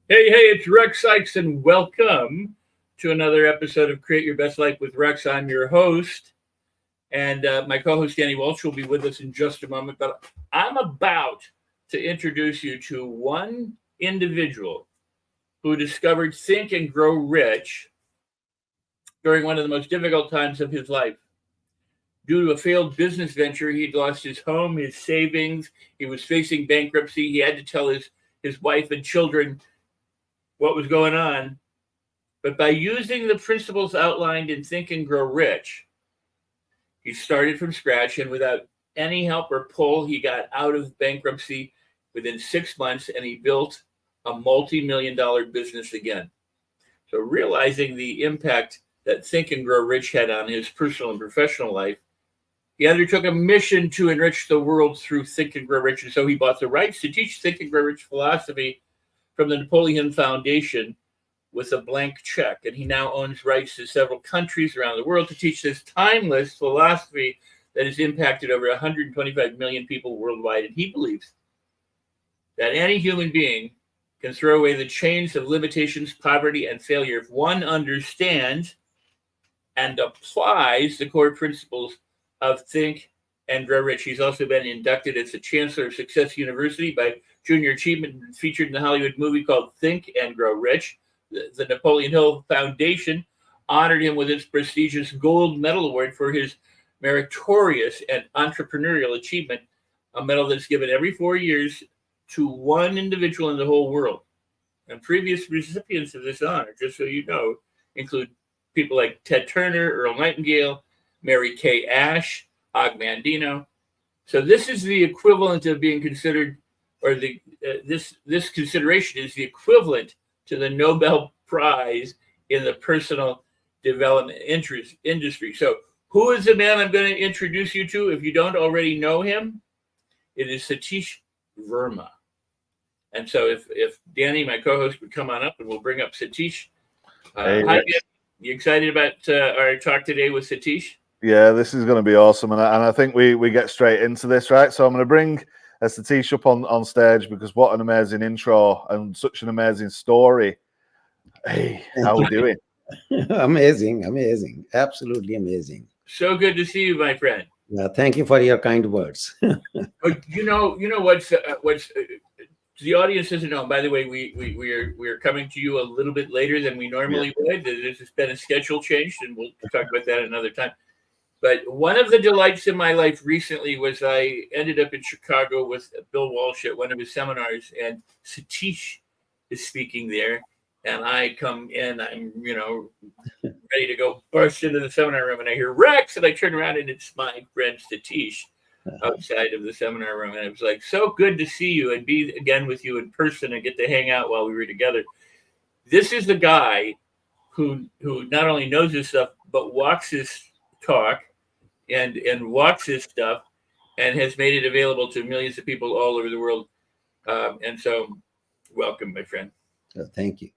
Hey, it's Rex Sikes, and welcome to another episode of Create Your Best Life with Rex. I'm your host, and my co host Danny Welch will be with us in just a moment. But I'm about to introduce you to one individual who discovered Think and Grow Rich during one of the most difficult times of his life. Due to a failed business venture, he'd lost his home, his savings, he was facing bankruptcy. He had to tell his wife and children what was going on. But by using the principles outlined in Think and Grow Rich, he started from scratch, and without any help or pull, he got out of bankruptcy within 6 months, and he built a multi-million dollar business again. So realizing the impact that Think and Grow Rich had on his personal and professional life, he undertook a mission to enrich the world through Think and Grow Rich. And so he bought the rights to teach Think and Grow Rich philosophy from the Napoleon Foundation with a blank check. And he now owns rights to several countries around the world to teach this timeless philosophy that has impacted over 125 million people worldwide. And he believes that any human being can throw away the chains of limitations, poverty, and failure if one understands and applies the core principles of Think and Grow Rich. He's also been inducted as the Chancellor of Success University by Junior Achievement and featured in the Hollywood movie called Think and Grow Rich. The Napoleon Hill Foundation honored him with its prestigious Gold Medal Award for his meritorious and entrepreneurial achievement, a medal that's given every 4 years to one individual in the whole world. And previous recipients of this honor, just so you know, include people like Ted Turner, Earl Nightingale, Mary Kay Ash, Og Mandino. So this is the equivalent of being considered, or this consideration is the equivalent to the Nobel Prize in the personal development industry. So who is the man I'm going to introduce you to? If you don't already know him, it is Satish Verma. And so if Danny, my co-host, would come on up and we'll bring up Satish. Hey, Hi, Danny. You excited about our talk today with Satish? yeah, this is going to be awesome, and I think we get straight into this, right? So I'm going to bring Satish up on stage because what an amazing intro and such an amazing story. Hey, how are we doing? Amazing, absolutely amazing. So good to see you, my friend. Thank you for your kind words. You know what's the audience doesn't know. By the way, we are coming to you a little bit later than we normally would. There's been a schedule change, and we'll talk about that another time. But one of the delights in my life recently was I ended up in Chicago with Bill Walsh at one of his seminars, and Satish is speaking there. And I come in, I'm, ready to go burst into the seminar room, and I hear Rex, and I turn around, and it's my friend Satish outside of the seminar room. And it was like, so good to see you and be again with you in person and get to hang out while we were together. This is the guy who not only knows his stuff, but walks his talk and walks his stuff and has made it available to millions of people all over the world. And so welcome, my friend. Thank you,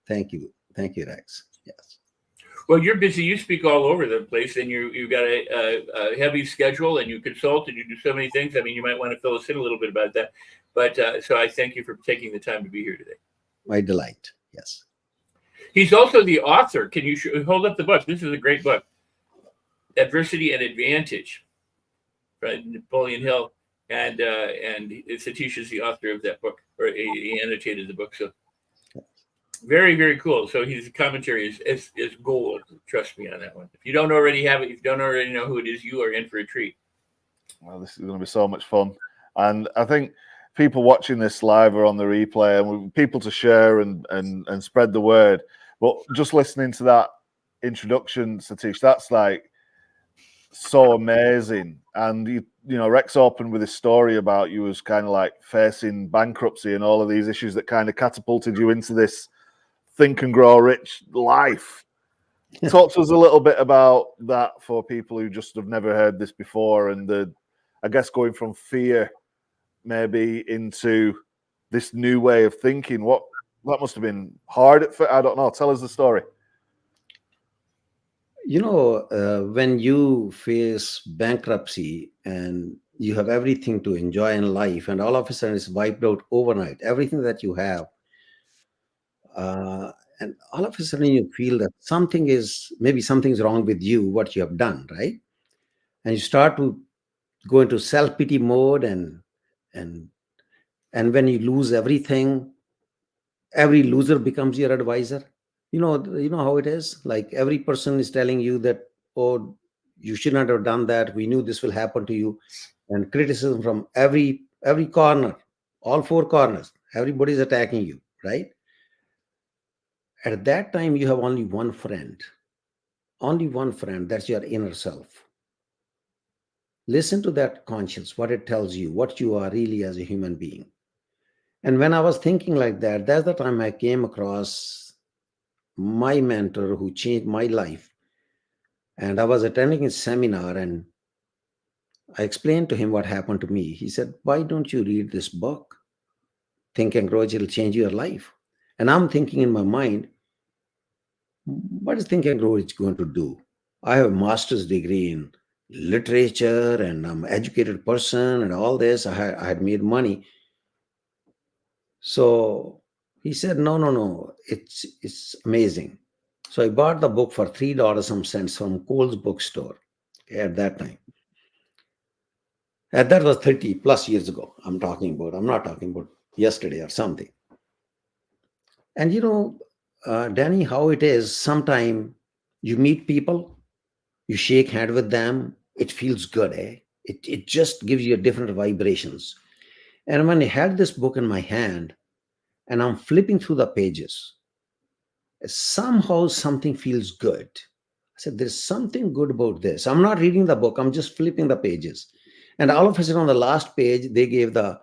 Rex. Yes. Well, you're busy. You speak all over the place, and you've got a heavy schedule, and you consult, and you do so many things. I mean, you might want to fill us in a little bit about that. But so I thank you for taking the time to be here today. My delight. Yes. He's also the author. Can you hold up the book? This is a great book. Adversity and Advantage, by Napoleon Hill, and Satish is the author of that book, or he annotated the book. So very, very cool. So his commentary is gold. Trust me on that one. If you don't already have it, if you don't already know who it is, you are in for a treat. Well, this is going to be so much fun, and I think people watching this live or on the replay, and people to share and spread the word. But just listening to that introduction, Satish, that's like so amazing. And you know, Rex opened with his story about you was kind of like facing bankruptcy and all of these issues that kind of catapulted you into this Think and Grow Rich life. Talk to us a little bit about that for people who just have never heard this before, and I guess going from fear maybe into this new way of thinking. What that must have been hard at first. I don't know. Tell us the story. When you face bankruptcy and you have everything to enjoy in life, and all of a sudden it's wiped out overnight, everything that you have, and all of a sudden you feel that maybe something's wrong with you, what you have done, right? And you start to go into self-pity mode, and and when you lose everything, every loser becomes your advisor. You know how it is. Like every person is telling you that, oh, you should not have done that. We knew this will happen to you, and criticism from every corner, all four corners. Everybody is attacking you, right? At that time, you have only one friend. That's your inner self. Listen to that conscience, what it tells you, what you are really as a human being. And when I was thinking like that, that's the time I came across my mentor who changed my life. And I was attending his seminar, and I explained to him what happened to me. He said, "Why don't you read this book? Think and Grow, it'll change your life." And I'm thinking in my mind, what is Think and Grow is going to do? I have a master's degree in literature, and I'm an educated person and all this. I had made money. So he said, no, no, no, it's amazing. So I bought the book for $3 some cents from Cole's bookstore at that time. And that was 30 plus years ago. I'm not talking about yesterday or something. And Danny, how it is, sometime you meet people, you shake hand with them, it feels good, eh? It just gives you different vibrations. And when I had this book in my hand and I'm flipping through the pages, somehow something feels good. I said, there's something good about this. I'm not reading the book, I'm just flipping the pages. And all of a sudden, on the last page, they gave the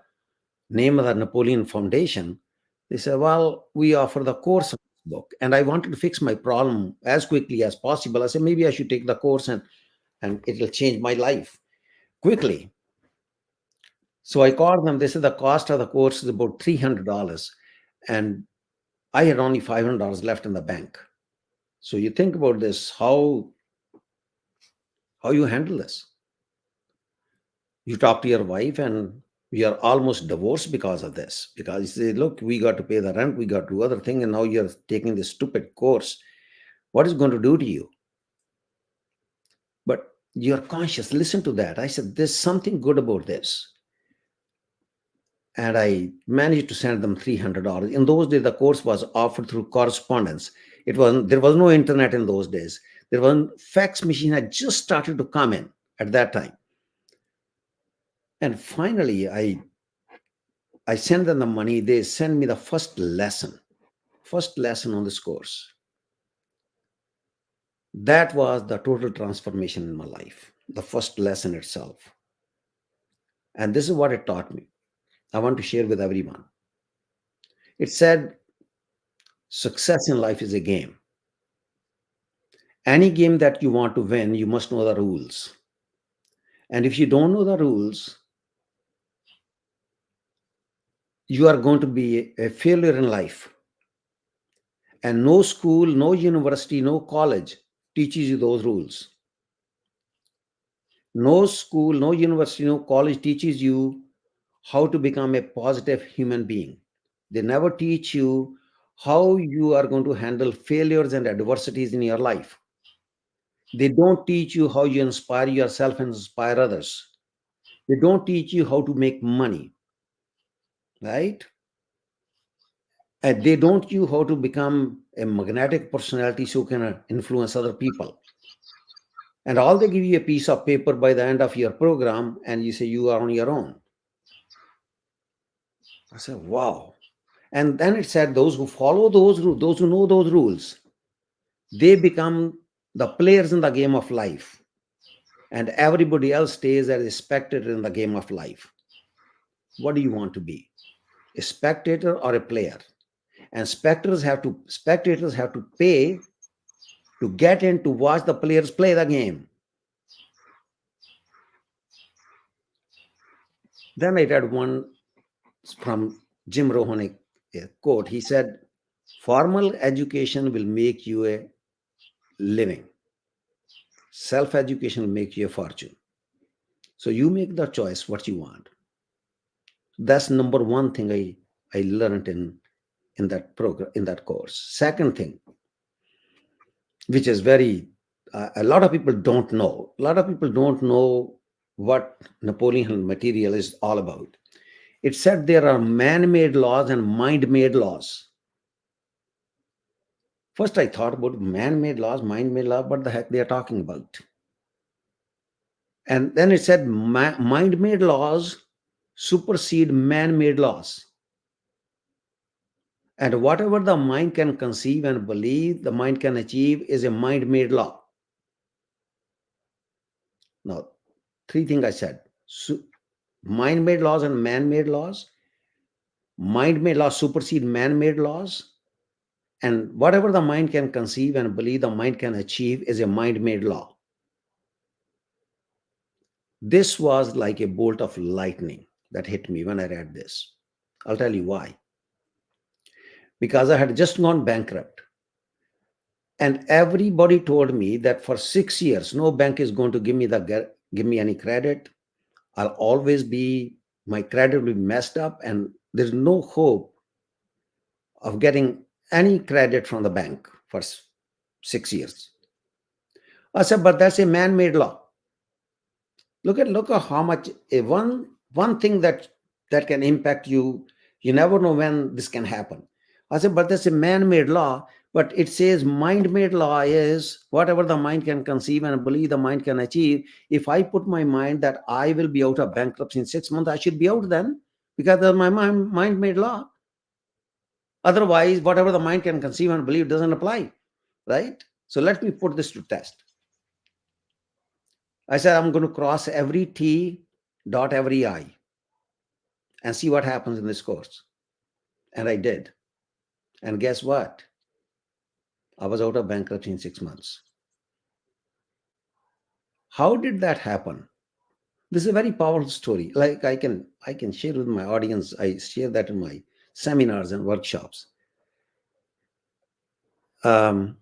name of the Napoleon Foundation. They said, well, we offer the course of this book. And I wanted to fix my problem as quickly as possible. I said, maybe I should take the course, and it will change my life quickly. So I called them. They said the cost of the course is about $300. And I had only $500 left in the bank. So you think about this, how you handle this. You talk to your wife, and we are almost divorced because of this. Because you say, look, we got to pay the rent, we got to do other thing, and now you're taking this stupid course. What is it going to do to you? But you're conscious. Listen to that. I said, there's something good about this. And I managed to send them $300. In those days, the course was offered through correspondence. There was no internet in those days. There was fax machine had just started to come in at that time. And finally, I send them the money. They send me the first lesson on this course. That was the total transformation in my life, the first lesson itself. And this is what it taught me. I want to share with everyone. It said, success in life is a game. Any game that you want to win, you must know the rules. And if you don't know the rules, you are going to be a failure in life. And no school, no university, no college teaches you those rules. No school, no university, no college teaches you how to become a positive human being. They never teach you how you are going to handle failures and adversities in your life. They don't teach you how you inspire yourself and inspire others. They don't teach you how to make money, right? And they don't teach you how to become a magnetic personality so you can influence other people. And all they give you a piece of paper by the end of your program, and you say you are on your own. I said, wow. And then it said those who follow those rules, those who know those rules, they become the players in the game of life. And everybody else stays as a spectator in the game of life. What do you want to be? A spectator or a player? And spectators have to pay to get in to watch the players play the game. Then I read one from Jim Rohn, a quote. He said, formal education will make you a living. Self-education will make you a fortune. So you make the choice what you want. That's number one thing I learned in in that program, in that course. Second thing, which is very, a lot of people don't know. A lot of people don't know what Napoleon Hill material is all about. It said there are man-made laws and mind-made laws. First, I thought about man-made laws, mind-made laws, what the heck they are talking about. And then it said mind-made laws supersede man-made laws. And whatever the mind can conceive and believe, the mind can achieve is a mind-made law. Now, three things I said. Mind-made laws and man-made laws. Mind-made laws supersede man-made laws. And whatever the mind can conceive and believe, the mind can achieve is a mind-made law. This was like a bolt of lightning that hit me when I read this. I'll tell you why. Because I had just gone bankrupt. And everybody told me that for 6 years, no bank is going to give me any credit. I'll always be, my credit will be messed up, and there's no hope of getting any credit from the bank for 6 years. I said, but that's a man-made law. Look at how much one thing that can impact you. You never know when this can happen. I said, but that's a man-made law. But it says mind-made law is whatever the mind can conceive and believe, the mind can achieve. If I put my mind that I will be out of bankruptcy in 6 months, I should be out then, because that's my mind-made law. Otherwise, whatever the mind can conceive and believe doesn't apply, right? So let me put this to test. I said, I'm going to cross every T, dot every I, and see what happens in this course. And I did. And guess what? I was out of bankruptcy in 6 months. How did that happen? This is a very powerful story. Like I can share with my audience. I share that in my seminars and workshops. It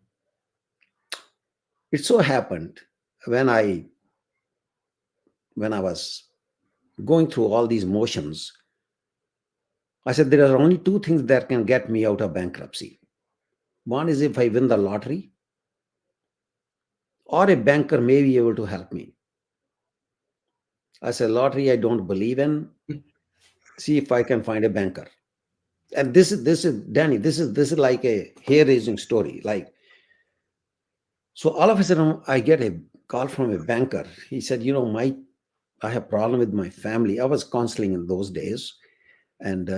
so happened when I was going through all these motions, I said there are only two things that can get me out of bankruptcy. One is if I win the lottery, or a banker may be able to help me. I said, lottery I don't believe in. See if I can find a banker. And this is Danny, this is like a hair-raising story. Like, so all of a sudden I get a call from a banker. He said, I have problem with my family. I was counseling in those days, and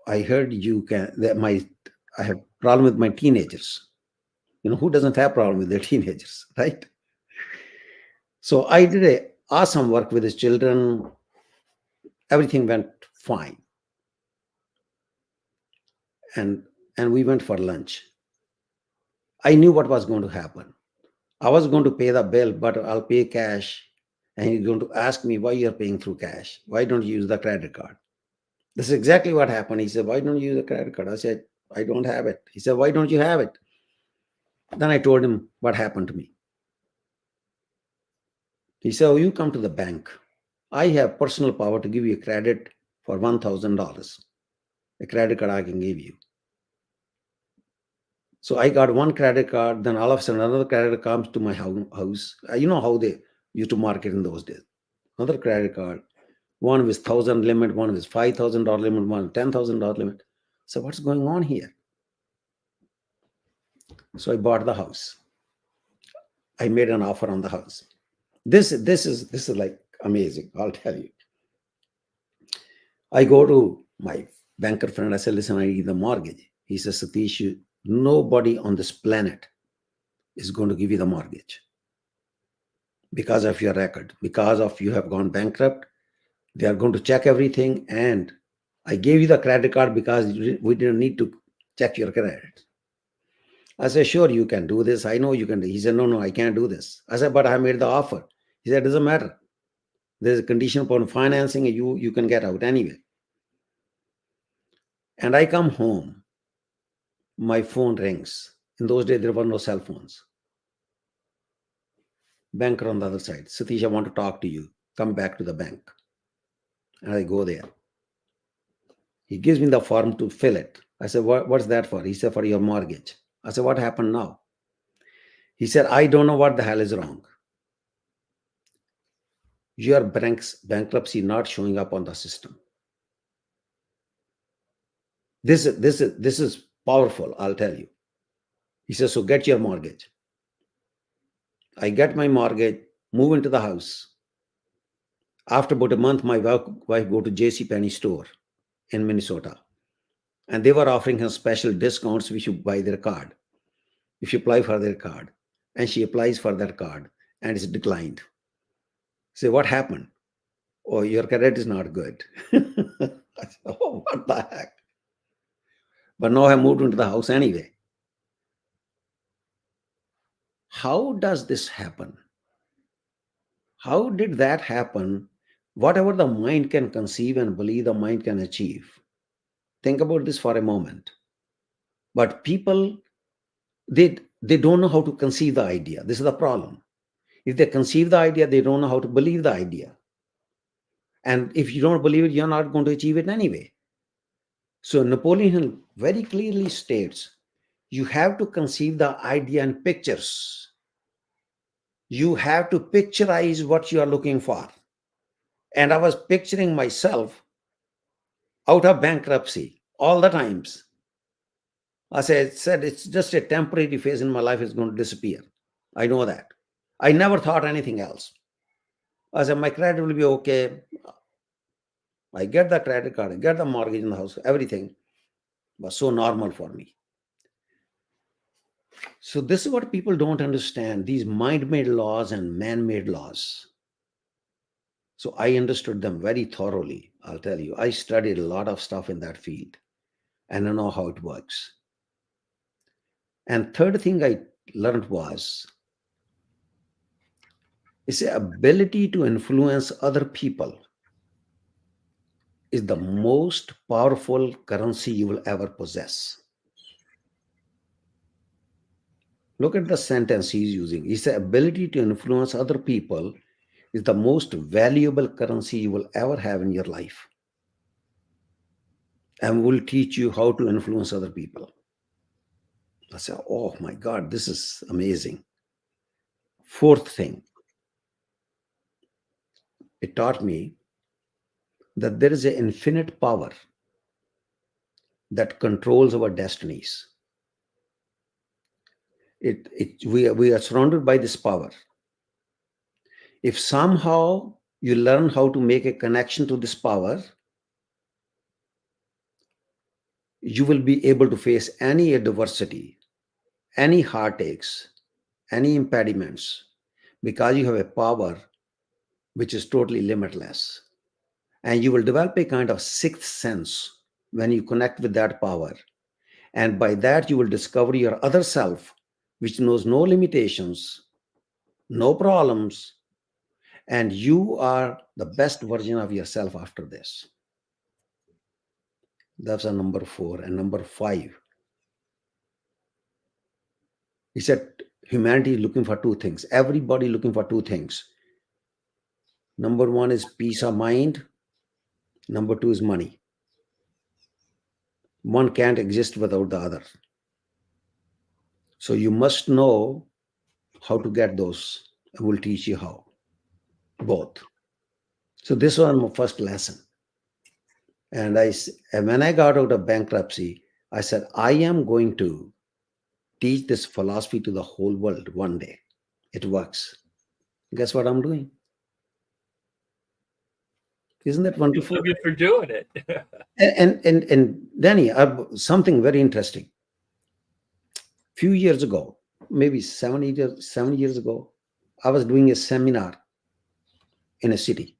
I heard I have problem with my teenagers. Who doesn't have problem with their teenagers, right? So I did a awesome work with his children. Everything went fine. And we went for lunch. I knew what was going to happen. I was going to pay the bill, but I'll pay cash. And he's going to ask me why you're paying through cash. Why don't you use the credit card? This is exactly what happened. He said, why don't you use the credit card? I said, I don't have it. He said, why don't you have it? Then I told him what happened to me. He said, oh, you come to the bank. I have personal power to give you a credit for $1,000. A credit card I can give you. So I got one credit card. Then all of a sudden another credit comes to my house. You know how they used to market in those days. Another credit card. One with 1,000 limit, one with $5,000 limit, one $10,000 limit. So what's going on here? So I bought the house. I made an offer on the house. This is like amazing. I'll tell you. I go to my banker friend. I said, listen, I need the mortgage. He says, Satish, nobody on this planet is going to give you the mortgage because of your record, because of you have gone bankrupt. They are going to check everything. And I gave you the credit card because we didn't need to check your credit. I said, sure, you can do this. I know you can do. He said, no, I can't do this. I said, but I made the offer. He said, it doesn't matter. There's a condition upon financing, and you can get out anyway. And I come home. My phone rings. In those days, there were no cell phones. Banker on the other side. Satish, I want to talk to you. Come back to the bank. And I go there. He gives me the form to fill it. I said, what's that for? He said, for your mortgage. I said, what happened now? He said, I don't know what the hell is wrong. Your bankruptcy not showing up on the system. This is powerful, I'll tell you. He says, so get your mortgage. I get my mortgage, move into the house. After about a month, my wife go to JCPenney store in Minnesota. And they were offering her special discounts if you buy their card, if you apply for their card. And she applies for that card and it's declined. Say, what happened? Oh, your credit is not good. I said, oh, what the heck? But now I moved into the house anyway. How does this happen? How did that happen? Whatever the mind can conceive and believe, the mind can achieve. Think about this for a moment. But people, they don't know how to conceive the idea. This is the problem. If they conceive the idea, they don't know how to believe the idea. And if you don't believe it, you're not going to achieve it anyway. So Napoleon Hill very clearly states, you have to conceive the idea in pictures. You have to picturize what you are looking for. And I was picturing myself out of bankruptcy all the times. I said, it's just a temporary phase in my life. It's going to disappear. I know that. I never thought anything else. I said, my credit will be okay. I get the credit card, I get the mortgage in the house, everything was so normal for me. So this is what people don't understand, these mind-made laws and man-made laws. So I understood them very thoroughly, I'll tell you. I studied a lot of stuff in that field and I know how it works. And third thing I learned was, it's the ability to influence other people is the most powerful currency you will ever possess. Look at the sentence he's using. It's the ability to influence other people is the most valuable currency you will ever have in your life. And will teach you how to influence other people. I said, oh my God, this is amazing. Fourth thing, it taught me that there is an infinite power that controls our destinies. We are surrounded by this power. If somehow you learn how to make a connection to this power, you will be able to face any adversity, any heartaches, any impediments, because you have a power which is totally limitless. And you will develop a kind of sixth sense when you connect with that power. And by that, you will discover your other self, which knows no limitations, no problems, and you are the best version of yourself after this. That's a number 4. And number 5, he said, humanity is looking for 2 things. Everybody looking for 2 things. Number 1 is peace of mind. Number 2 is money. One can't exist without the other. So you must know how to get those. I will teach you how. Both. So this was my first lesson. And when I got out of bankruptcy, I said, I am going to teach this philosophy to the whole world one day. It works. Guess what I'm doing? Isn't that wonderful? Love you for doing it. And Danny, something very interesting. Few years ago, maybe 7 years ago, I was doing a seminar in a city.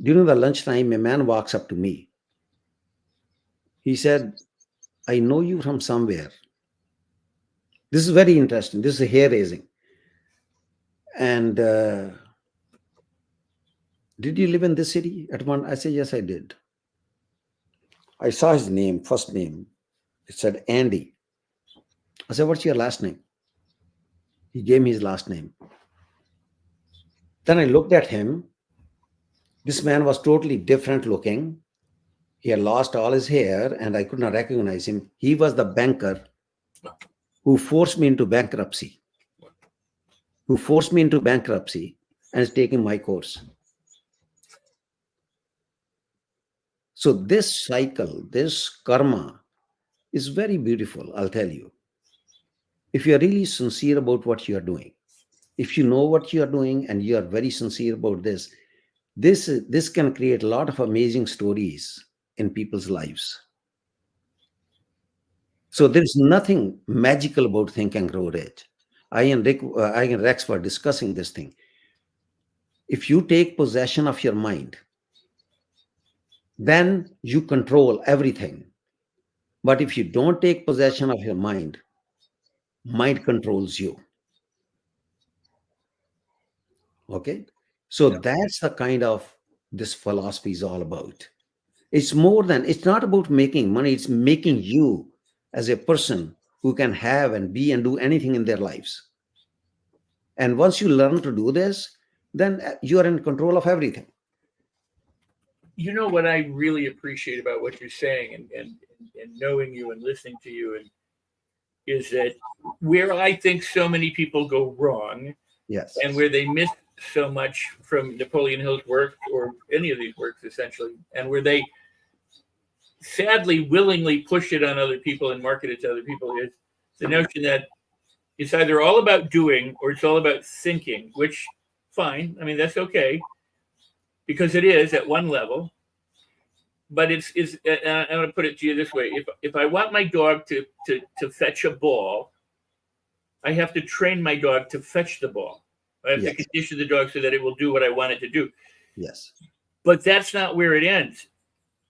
During the lunchtime, a man walks up to me. He said, I know you from somewhere. This is very interesting. This is hair raising. And did you live in this city at one? I said, yes, I did. I saw his name, first name. It said Andy. I said, what's your last name? He gave me his last name. Then I looked at him. This man was totally different looking. He had lost all his hair and I could not recognize him. He was the banker who forced me into bankruptcy, and is taking my course. So this cycle, this karma is very beautiful, I'll tell you. If you're really sincere about what you're doing, if you know what you're doing and you are very sincere about this can create a lot of amazing stories in people's lives. So there's nothing magical about Think and Grow Rich. I and Rex were discussing this thing. If you take possession of your mind, then you control everything. But if you don't take possession of your mind controls you. Okay? So that's the kind of this philosophy is all about. It's not about making money, it's making you as a person who can have and be and do anything in their lives. And once you learn to do this, then you are in control of everything. You know what I really appreciate about what you're saying and knowing you and listening to you is that where I think so many people go wrong, Yes. and where they miss so much from Napoleon Hill's work or any of these works essentially, and where they sadly willingly push it on other people and market it to other people, is the notion that it's either all about doing or it's all about thinking, which fine. I mean, that's okay because it is at one level. But I'm going to put it to you this way: if I want my dog to fetch a ball, I have to train my dog to fetch the ball. I have to condition the dog so that it will do what I want it to do. Yes. But that's not where it ends.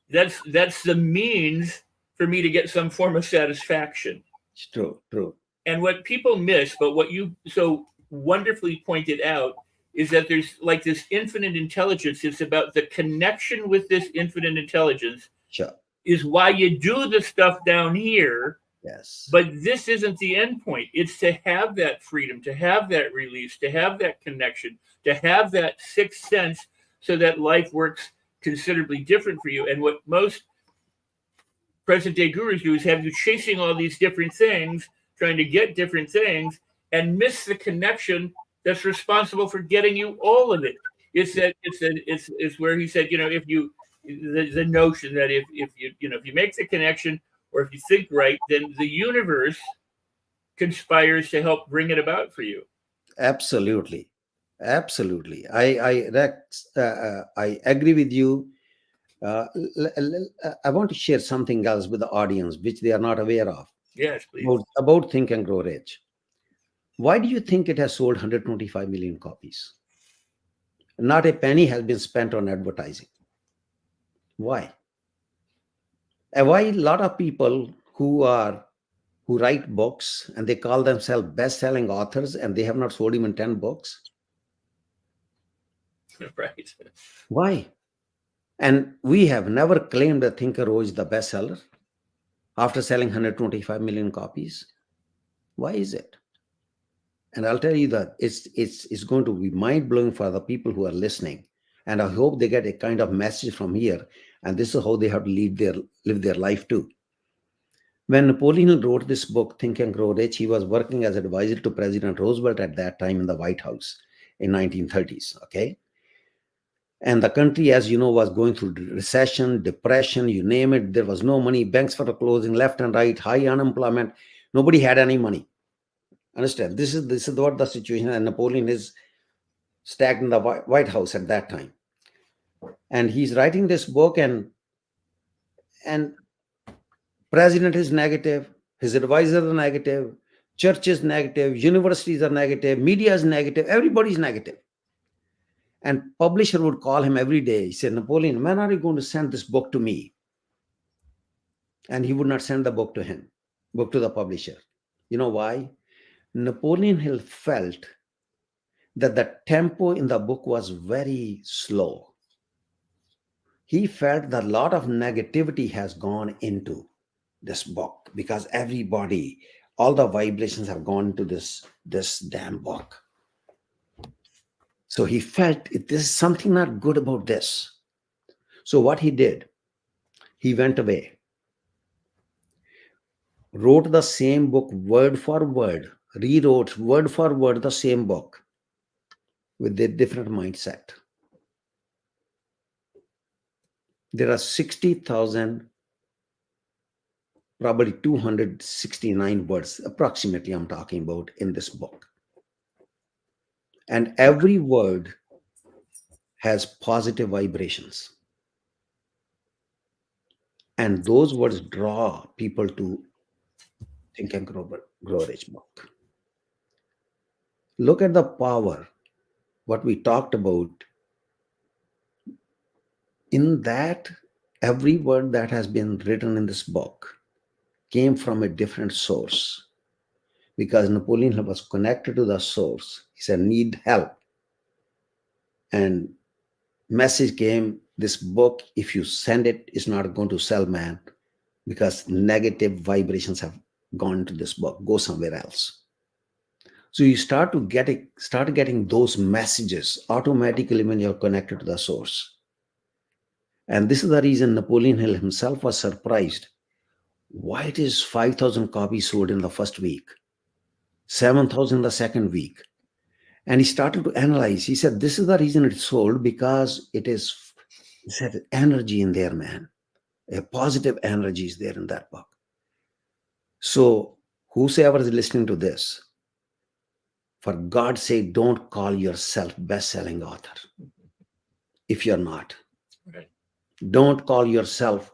That's the means for me to get some form of satisfaction. It's true. And what people miss, but what you so wonderfully pointed out, is that there's like this infinite intelligence. It's about the connection with this infinite intelligence. Sure. Is why you do the stuff down here. Yes. But this isn't the end point. It's to have that freedom, to have that release, to have that connection, to have that sixth sense so that life works considerably different for you. And what most present day gurus do is have you chasing all these different things, trying to get different things, and miss the connection that's responsible for getting you all of it. It's where he said, the notion that if you make the connection, or if you think right, then the universe conspires to help bring it about for you. Absolutely. I agree with you. I want to share something else with the audience, which they are not aware of. Yes, please. About Think and Grow Rich. Why do you think it has sold 125 million copies? Not a penny has been spent on advertising. Why? And why a lot of people who write books and they call themselves best-selling authors and they have not sold even 10 books? Right. Why? And we have never claimed that Think and Grow is the bestseller after selling 125 million copies. Why is it? And I'll tell you that it's going to be mind-blowing for the people who are listening. And I hope they get a kind of message from here. And this is how they have to live their life too. When Napoleon wrote this book, Think and Grow Rich, he was working as an advisor to President Roosevelt at that time in the White House in 1930s. Okay. And the country, as you know, was going through recession, depression, you name it. There was no money. Banks were closing left and right, high unemployment. Nobody had any money. Understand? This is what the situation, and Napoleon is stacked in the White House at that time. And he's writing this book, and president is negative, his advisors are negative, church is negative, universities are negative, media is negative, everybody's negative. And publisher would call him every day. He said, Napoleon, when are you going to send this book to me? And he would not send the book to the publisher. You know why? Napoleon Hill felt that the tempo in the book was very slow. He felt that a lot of negativity has gone into this book because everybody, all the vibrations have gone into this damn book. So he felt there's something not good about this. So what he did, He went away, wrote the same book word for word, rewrote word for word the same book with a different mindset. There are 60,000, probably 269 words, approximately, I'm talking about in this book. And every word has positive vibrations. And those words draw people to Think and Grow Rich book. Look at the power, what we talked about. In that, every word that has been written in this book came from a different source, because Napoleon Hill was connected to the source. He said, need help. And message came, this book, if you send it, is not going to sell, man, because negative vibrations have gone to this book. Go somewhere else. So you start getting those messages automatically when you're connected to the source. And this is the reason Napoleon Hill himself was surprised. Why it is 5,000 copies sold in the first week, 7,000 the second week. And he started to analyze. He said, this is the reason it's sold, because he said, energy in there, man. A positive energy is there in that book. So whosoever is listening to this, for God's sake, don't call yourself best-selling author if you're not. Right. Don't call yourself,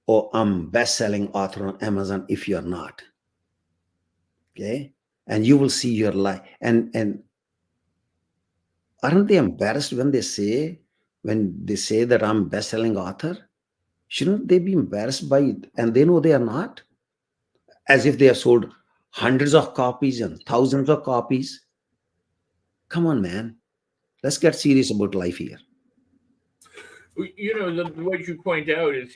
oh, I'm best-selling author on Amazon if you're not. Okay? And you will see your life. And aren't they embarrassed when they say that I'm best-selling author? Shouldn't they be embarrassed by it? And they know they are not? As if they have sold hundreds of copies and thousands of copies. Come on, man. Let's get serious about life here. You know, what you point out is,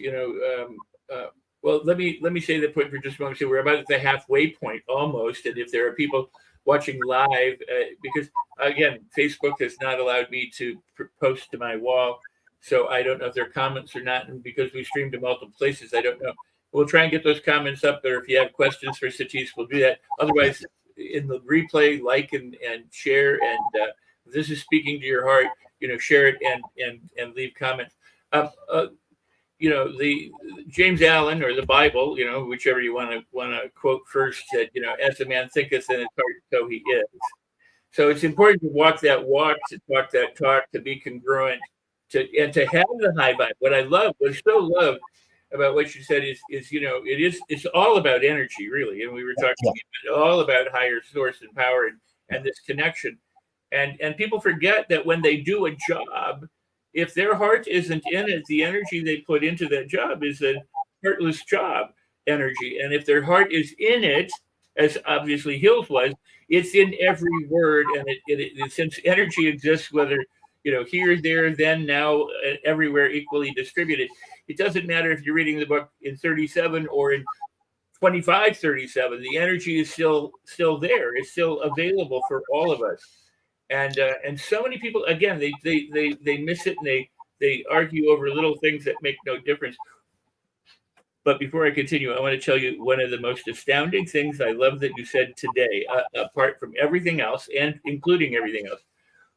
well, let me say that point for just a moment. So we're about at the halfway point almost, and if there are people watching live, because again, Facebook has not allowed me to post to my wall, so I don't know if there are comments or not, and because we stream to multiple places, I don't know. We'll try and get those comments up there. If you have questions for Satish, we'll do that. Otherwise, in the replay, like and share, and if this is speaking to your heart, share it and leave comments. The James Allen or the Bible, whichever you want to quote first, said, as a man thinketh in his heart, so he is. So it's important to walk that walk, to talk that talk, to be congruent, and to have the high vibe. What I so loved about what you said is it's all about energy, really. And we were talking all about higher source and power and this connection. And people forget that when they do a job, if their heart isn't in it, the energy they put into that job is a heartless job energy. And if their heart is in it, as obviously Hills was, it's in every word. And it since energy exists, whether here, there, then, now, everywhere, equally distributed, it doesn't matter if you're reading the book in 37 or in 2537. The energy is still there. It's still available for all of us. And so many people, again, they miss it, and they argue over little things that make no difference. But before I continue, I want to tell you one of the most astounding things I love that you said today, apart from everything else and including everything else,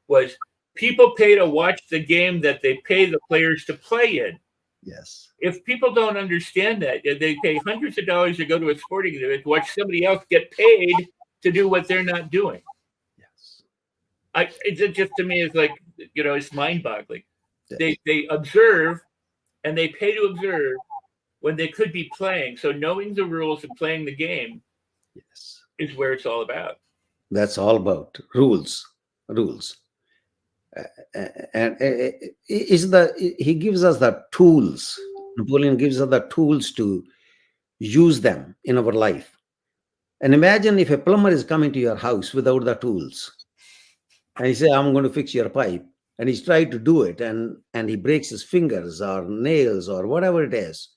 was people pay to watch the game that they pay the players to play in. Yes. If people don't understand that, they pay hundreds of dollars to go to a sporting event to watch somebody else get paid to do what they're not doing. It just, to me, is like, it's mind-boggling. Yes. They observe, and they pay to observe when they could be playing. So knowing the rules and playing the game, yes, is where it's all about. That's all about rules. And he gives us the tools. Napoleon gives us the tools to use them in our life. And imagine if a plumber is coming to your house without the tools. And he says, I'm going to fix your pipe. And he's tried to do it. And he breaks his fingers or nails or whatever it is,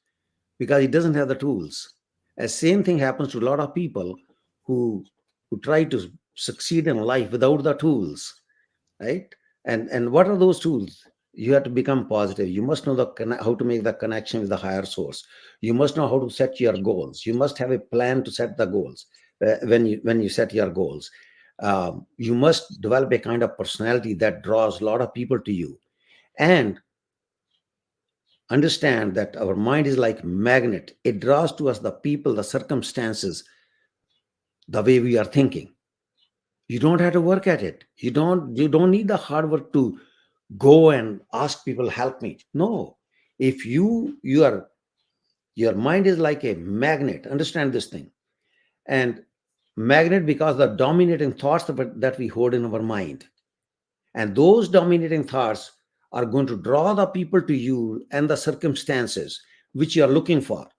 because he doesn't have the tools. The same thing happens to a lot of people who try to succeed in life without the tools, right? And what are those tools? You have to become positive. You must know how to make the connection with the higher source. You must know how to set your goals. You must have a plan to set the goals when you set your goals. You must develop a kind of personality that draws a lot of people to you, and understand that our mind is like magnet. It draws to us the people, the circumstances, the way we are thinking. You don't have to work at it. You don't need the hard work to go and ask people, help me. No. If your mind is like a magnet, understand this thing. And magnet, because the dominating thoughts that we hold in our mind, and those dominating thoughts are going to draw the people to you and the circumstances which you are looking for.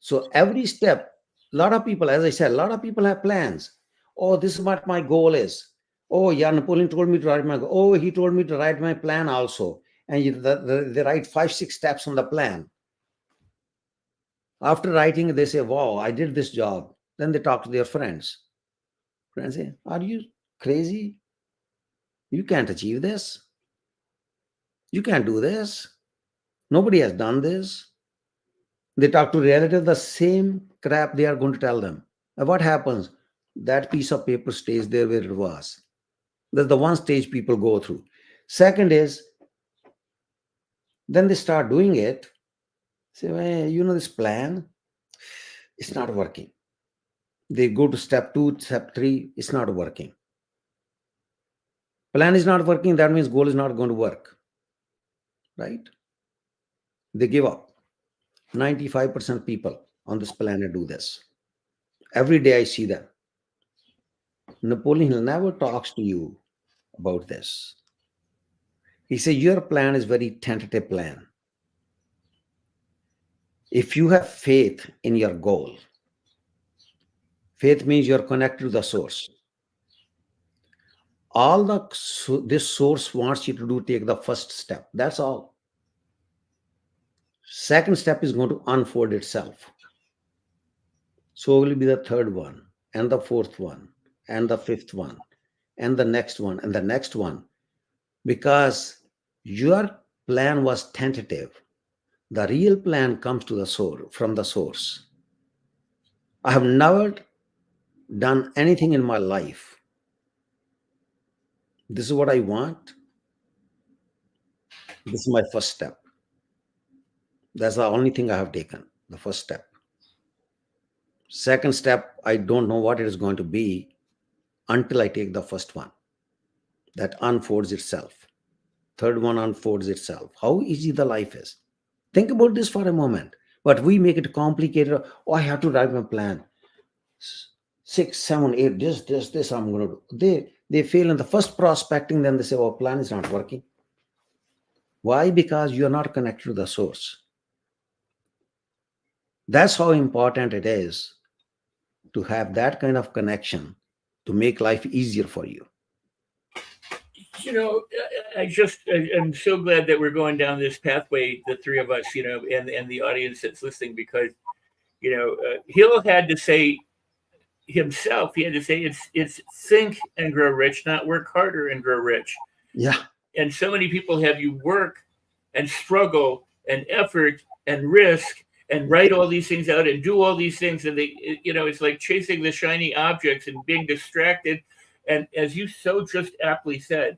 So every step, a lot of people, as I said, a lot of people have plans. Oh, this is what my goal is. Oh, yeah, Napoleon told me to write my goal. Oh, he told me to write my plan also. And they write 5-6 steps on the plan. After writing, they say, wow, I did this job. Then they talk to their friends. Friends say, are you crazy? You can't achieve this. You can't do this. Nobody has done this. They talk to relatives, the same crap they are going to tell them. And what happens? That piece of paper stays there where it was. That's the one stage people go through. Second is, then they start doing it. Say, well, this plan, it's not working. They go to step 2, step 3, it's not working. Plan is not working, that means goal is not going to work. Right? They give up. 95% people on this planet do this. Every day I see them. Napoleon never talks to you about this. He says, your plan is very tentative plan. If you have faith in your goal, faith means you're connected to the source. All this source wants you to do, take the first step. That's all. Second step is going to unfold itself. So will be the third one, and the fourth one, and the fifth one, and the next one, and the next one. Because your plan was tentative. The real plan comes to the source, from the source. I have never done anything in my life. This is what I want. This is my first step. That's the only thing I have taken, the first step. Second step, I don't know what it is going to be until I take the first one. That unfolds itself. Third one unfolds itself. How easy the life is. Think about this for a moment. But we make it complicated. Oh, I have to write my plan. 6, 7, 8, this I'm going to do. They fail in the first prospecting, then they say, oh, plan is not working. Why? Because you are not connected to the source. That's how important it is to have that kind of connection to make life easier for you. I'm so glad that we're going down this pathway, the three of us, and the audience that's listening, because, Hill had to say himself, he had to say it's think and grow rich, not work harder and grow rich. Yeah. And so many people have you work and struggle and effort and risk and write all these things out and do all these things. And it's like chasing the shiny objects and being distracted. And as you so just aptly said,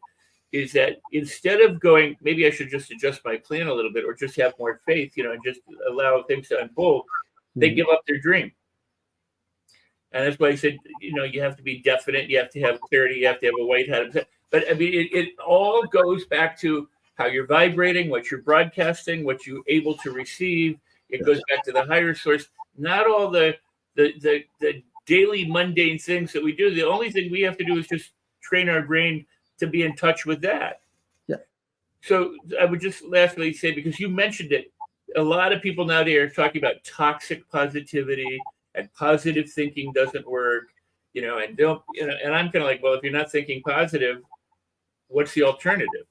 is that instead of going, maybe I should just adjust my plan a little bit or just have more faith, and just allow things to unfold, they give up their dream. And that's why I said, you have to be definite, you have to have clarity, you have to have a white hat. But I mean, it all goes back to how you're vibrating, what you're broadcasting, what you're able to receive. It goes back to the higher source, not all the daily mundane things that we do. The only thing we have to do is just train our brain to be in touch with that. Yeah. So I would just lastly say, because you mentioned it, a lot of people nowadays are talking about toxic positivity and positive thinking doesn't work, and I'm kind of like, well, if you're not thinking positive, what's the alternative?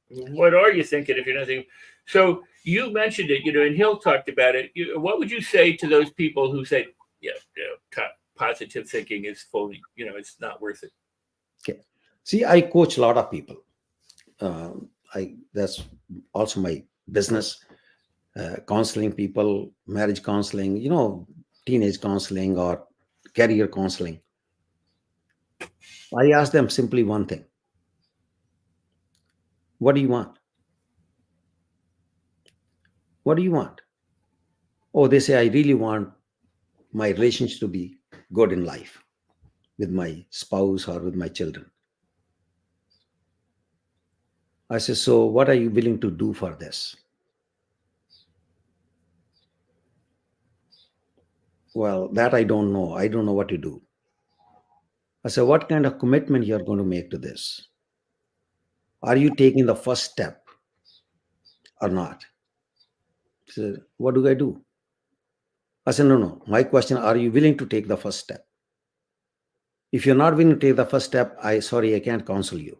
What are you thinking if you're not thinking? So you mentioned it, and Hill talked about it. What would you say to those people who say, positive thinking is fully, it's not worth it? Okay. See, I coach a lot of people. that's also my business, counseling people, marriage counseling, teenage counseling or career counseling. I ask them simply one thing: what do you want? What do you want? Oh, they say, I really want my relationship to be good in life with my spouse or with my children. I say, so what are you willing to do for this? Well, that I don't know. I don't know what to do. I said, what kind of commitment you're going to make to this? Are you taking the first step or not? He said, what do I do? I said, no. My question, are you willing to take the first step? If you're not willing to take the first step, I can't counsel you.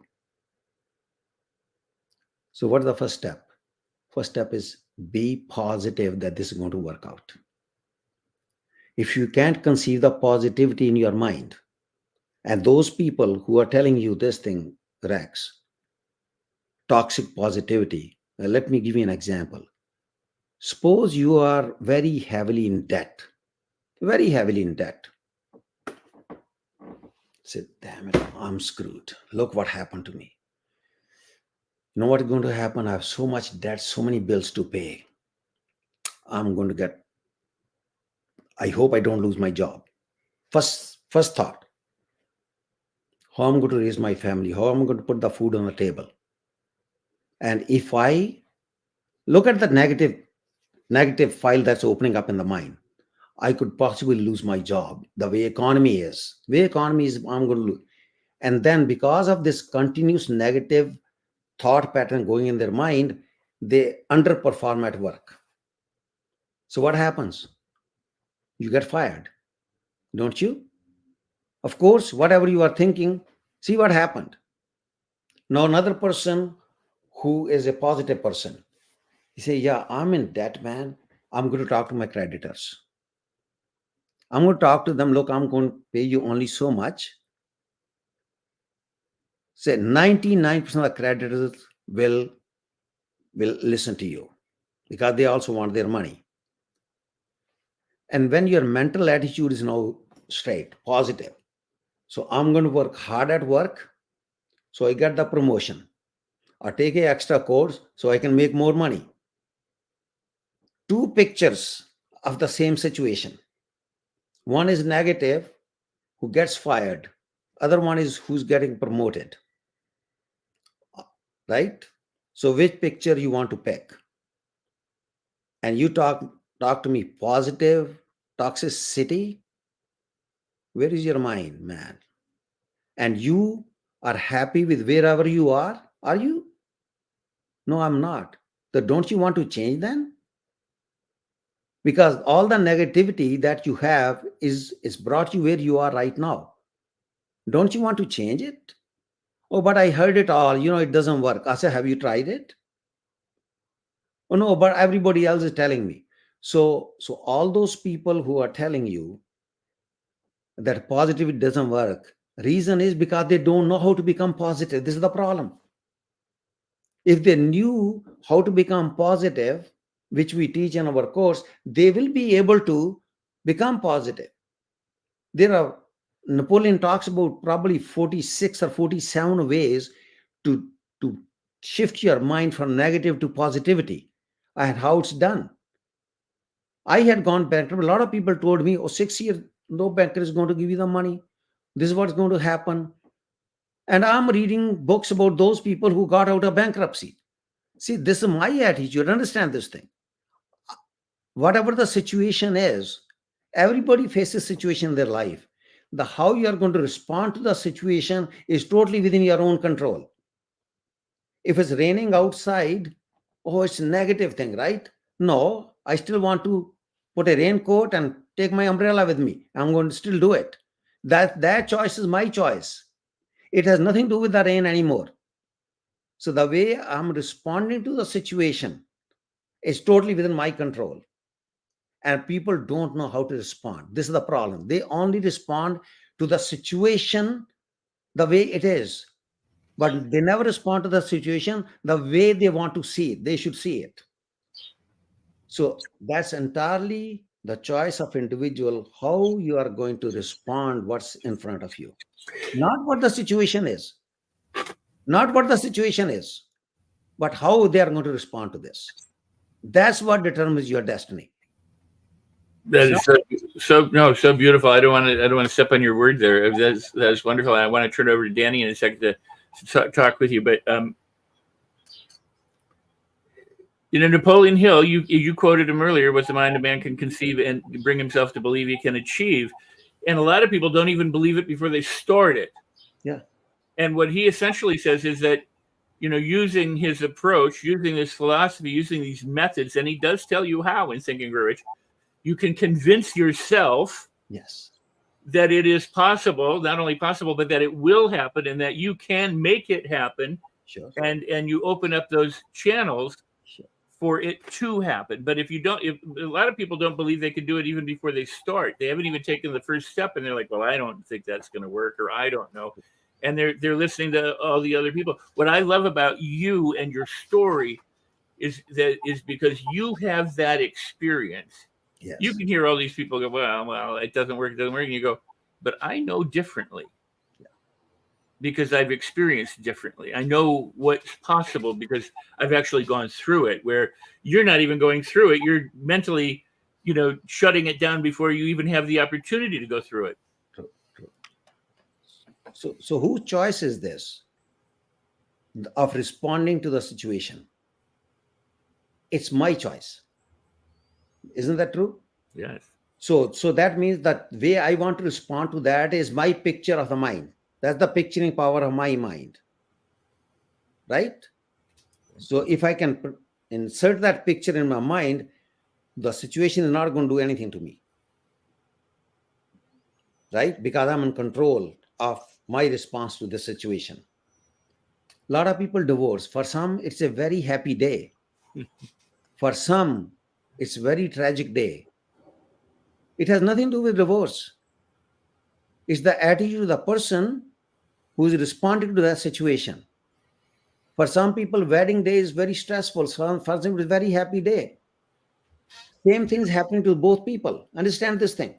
So what is the first step? First step is be positive that this is going to work out. If you can't conceive the positivity in your mind, and those people who are telling you this thing, Rex, toxic positivity, let me give you an example. Suppose you are very heavily in debt. Say, damn it, I'm screwed. Look what happened to me. You know what is going to happen? I have so much debt, so many bills to pay. I hope I don't lose my job. First thought, how I'm going to raise my family, how I'm going to put the food on the table. And if I look at the negative file that's opening up in the mind, I could possibly lose my job. The way economy is, I'm going to lose. And then because of this continuous negative thought pattern going in their mind, they underperform at work. So what happens? You get fired, don't you? Of course, whatever you are thinking, see what happened. Now another person who is a positive person, he say, yeah, I'm in debt, man. I'm going to talk to my creditors. I'm going to talk to them. Look, I'm going to pay you only so much. Say 99% of the creditors will listen to you because they also want their money. And when your mental attitude is now straight, positive, so I'm going to work hard at work so I get the promotion, or take an extra course so I can make more money. Two pictures of the same situation. One is negative, who gets fired. Other one is who's getting promoted. Right? So which picture you want to pick? And you talk to me positive toxicity. Where is your mind, man? And you are happy with wherever you are you? No, I'm not. So don't you want to change then? Because all the negativity that you have is brought you where you are right now. Don't you want to change it? Oh, but I heard it all, it doesn't work. I said, have you tried it? Oh no, but everybody else is telling me. So all those people who are telling you that positivity doesn't work, reason is because they don't know how to become positive. This is the problem. If they knew how to become positive, which we teach in our course, they will be able to become positive. Napoleon talks about probably 46 or 47 ways to shift your mind from negative to positivity, and how it's done. I had gone bankrupt. A lot of people told me, 6 years, no banker is going to give you the money. This is what's going to happen. And I'm reading books about those people who got out of bankruptcy. See, this is my attitude. Understand this thing. Whatever the situation is, everybody faces situation in their life. The how you are going to respond to the situation is totally within your own control. If it's raining outside, it's a negative thing, right? No, I still want to put a raincoat and take my umbrella with me. I'm going to still do it. That choice is my choice. It has nothing to do with the rain anymore. So the way I'm responding to the situation is totally within my control. And people don't know how to respond. This is the problem. They only respond to the situation the way it is. but they never respond to the situation the way they want to see it. They should see it. So that's entirely the choice of individual, how you are going to respond, what's in front of you. Not what the situation is. Not what the situation is, but how they are going to respond to this. That's what determines your destiny. That is so beautiful. I don't want to step on your word there. That's wonderful. I want to turn it over to Danny in a second to talk with you. But Napoleon Hill, you quoted him earlier. What's the mind a man can conceive and bring himself to believe he can achieve, and a lot of people don't even believe it before they start it. Yeah. And what he essentially says is that, using his approach, using this philosophy, using these methods, and he does tell you how in Think and Grow Rich, you can convince yourself that it is possible, not only possible, but that it will happen and that you can make it happen. Sure. And you open up those channels for it to happen. But if a lot of people don't believe they can do it even before they start, they haven't even taken the first step and they're like, well, I don't think that's going to work, or I don't know. And they're listening to all the other people. What I love about you and your story is because you have that experience. Yes. You can hear all these people go, well, it doesn't work. And you go, but I know differently because I've experienced differently. I know what's possible because I've actually gone through it, where you're not even going through it. You're mentally, shutting it down before you even have the opportunity to go through it. True. So whose choice is this of responding to the situation? It's my choice. Isn't that true? Yes. So that means that the way I want to respond to that is my picture of the mind. That's the picturing power of my mind. Right? So if I can insert that picture in my mind, the situation is not going to do anything to me. Right? Because I'm in control of my response to the situation. A lot of people divorce. For some, it's a very happy day. For some, it's a very tragic day. It has nothing to do with divorce. It's the attitude of the person who is responding to that situation. For some people, wedding day is very stressful. For some, it's a very happy day. Same things happening to both people. Understand this thing.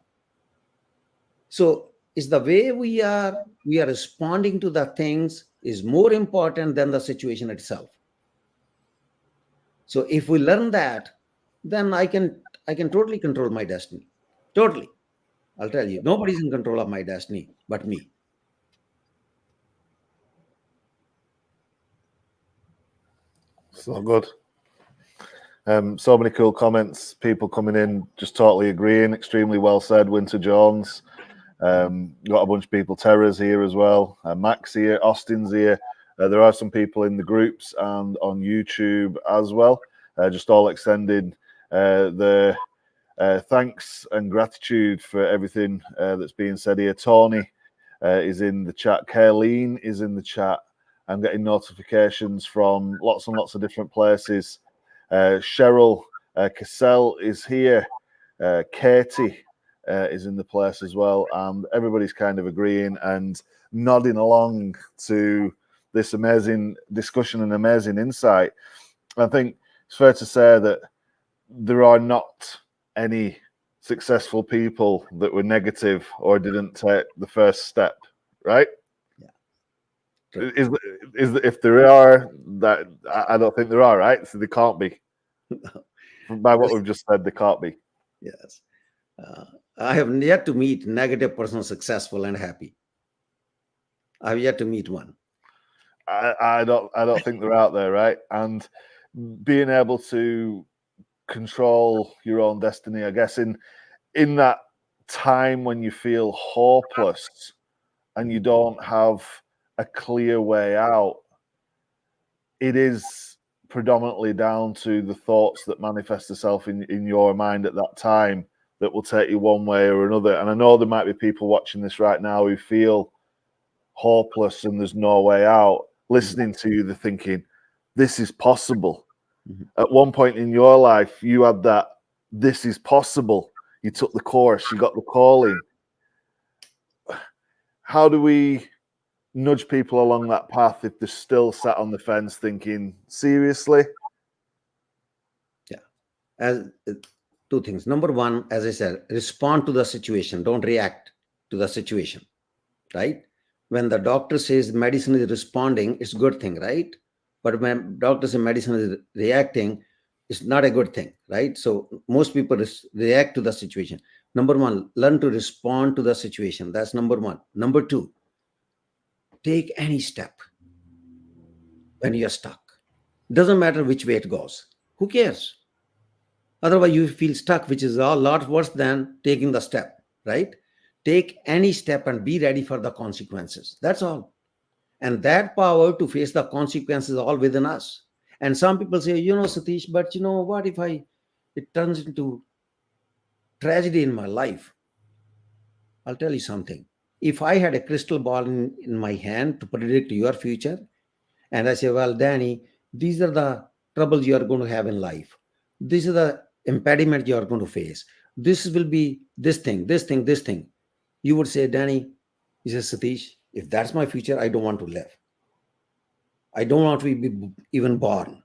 So it's the way we are responding to the things is more important than the situation itself. So if we learn that, then I can totally control my destiny. Totally. I'll tell you, nobody's in control of my destiny but me. So good. So many cool comments. People coming in just totally agreeing. Extremely well said. Winter Jones. Got a bunch of people. Terra's here as well. Max here. Austin's here. There are some people in the groups and on YouTube as well. Just all extending the thanks and gratitude for everything that's being said here. Tony is in the chat. Kayleen is in the chat. I'm getting notifications from lots and lots of different places. Cheryl Cassell is here. Katie is in the place as well. And everybody's kind of agreeing and nodding along to this amazing discussion and amazing insight. I think it's fair to say that there are not any successful people that were negative or didn't take the first step, right? If there are, that I don't think there are, right? So they can't be. By what we've just said, they can't be. Yes. I have yet to meet negative person successful and happy. I have yet to meet one. I don't think they're out there, right? And being able to control your own destiny, I guess, in that time when you feel hopeless and you don't have a clear way out, it is predominantly down to the thoughts that manifest themselves in your mind at that time that will take you one way or another. And I know there might be people watching this right now who feel hopeless and there's no way out. Listening to you, they're thinking, this is possible. Mm-hmm. At one point in your life, you had that, this is possible. You took the course, you got the calling. How do we nudge people along that path if they're still sat on the fence thinking, seriously? Yeah. As two things. Number one, as I said, respond to the situation. Don't react to the situation, right? When the doctor says medicine is responding, it's a good thing, right? But when doctor says medicine is reacting, it's not a good thing, right? So most people react to the situation. Number one, learn to respond to the situation. That's number one. Number two, take any step when you're stuck. Doesn't matter which way it goes. Who cares? Otherwise, you feel stuck, which is a lot worse than taking the step, right? Take any step and be ready for the consequences. That's all. And that power to face the consequences is all within us. And some people say, Satish, but what if it turns into tragedy in my life? I'll tell you something. If I had a crystal ball in my hand to predict your future, and I say, well, Danny, these are the troubles you are going to have in life. These are the impediments you are going to face. This will be this thing, this thing, this thing. You would say, Danny, he says, Satish, if that's my future, I don't want to live. I don't want to be even born.